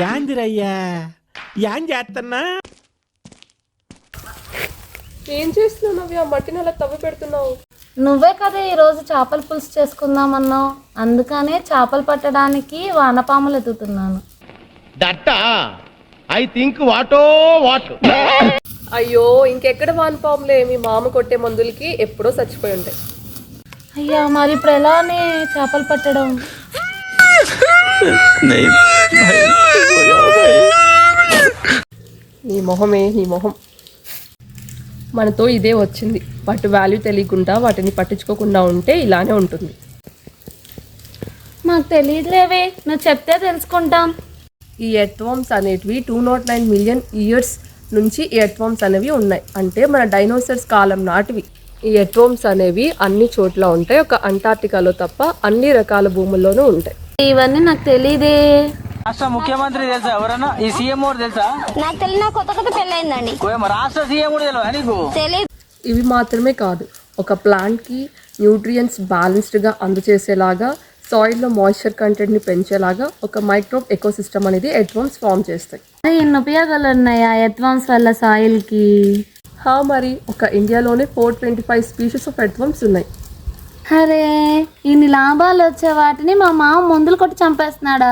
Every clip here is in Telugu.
యాందిరయ్యా యాన్ చేస్తున్నా. ఏం చేస్తున్నావు నవ్య? ఆ మట్టిని అలా తవ్వి పెడుతున్నావు. నువ్వే కదా ఈరోజు చేపల పులుసు చేసుకుందామన్నావు, అందుకనే చేపలు పట్టడానికి వానపాములు ఎత్తుతున్నాను. దట్టా ఐ థింక్ వాటో వాట్. అయ్యో ఇంకెక్కడ వానపాములే, మీ మామ కొట్టే మందులకి ఎప్పుడో చచ్చిపోయి ఉంటాయి. అయ్యా మరి ఇప్పుడు ఎలానే చేపలు పట్టడం? నీ మొహమే నీ మొహం. మనతో ఇదే వచ్చింది. వాటి వాల్యూ తెలియకుండా వాటిని పట్టించుకోకుండా ఉంటే ఇలానే ఉంటుంది. మాకు తెలియదులేవే, నువ్వు చెప్తే తెలుసుకుంటాం. ఈ ఎర్త్వామ్స్ అనేటివి 209 మిలియన్ ఇయర్స్ నుంచి ఈ ఎర్త్వామ్స్ అనేవి ఉన్నాయి. అంటే మన డైనోసార్స్ కాలం నాటివి. ఈ ఎర్త్వామ్స్ అనేవి అన్ని చోట్ల ఉంటాయి, ఒక అంటార్టికాలో తప్ప అన్ని రకాల భూముల్లోనూ ఉంటాయి. ఇవన్నీ నాకు తెలియదే. రాష్ట్ర ముఖ్యమంత్రి తెలుసా? ఎవరన్నా ఈ సీఎం కూడా తెలుసా? నాకు తెలియదు, కొత్త పెళ్ళయిందండి. రాష్ట్ర సీఎం కూడా తెలియదు నీకు? తెలియదు. ఇవి మాత్రమే కాదు, ఒక ప్లాంట్కి న్యూట్రియంట్స్ బ్యాలెన్స్డ్గా అందజేసేలాగా, సాయిల్లో మాయిశ్చర్ కంటెంట్ని పెంచేలాగా ఒక మైక్రోబ్ ఎకోసిస్టమ్ అనేది ఎర్త్వామ్స్ ఫామ్ చేస్తాయి. ఎన్ని ఉపయోగాలు ఉన్నాయా ఎర్త్వామ్స్ వల్ల సాయిల్కి? మరి ఒక ఇండియాలోనే 425 స్పీషీస్ ఆఫ్ ఎర్త్వామ్స్ ఉన్నాయి. అరే ఇన్ని లాభాలు వచ్చే వాటిని మా మామ మందులు కొట్టి చంపేస్తున్నాడా?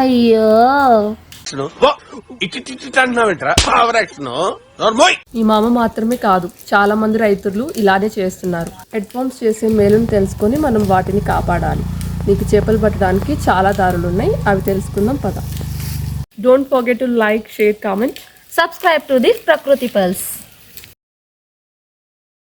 అయ్యో. ఈ మామ మాత్రమే కాదు, చాలా మంది రైతులు ఇలానే చేస్తున్నారు. ఎర్త్వామ్స్ చేసే మేలును తెలుసుకొని మనం వాటిని కాపాడాలి. నీకు చేపలు పట్టడానికి చాలా దారులు ఉన్నాయి, అవి తెలుసుకుందాం పద. Don't forget to like, share, comment, subscribe to the ప్రకృతి పల్స్.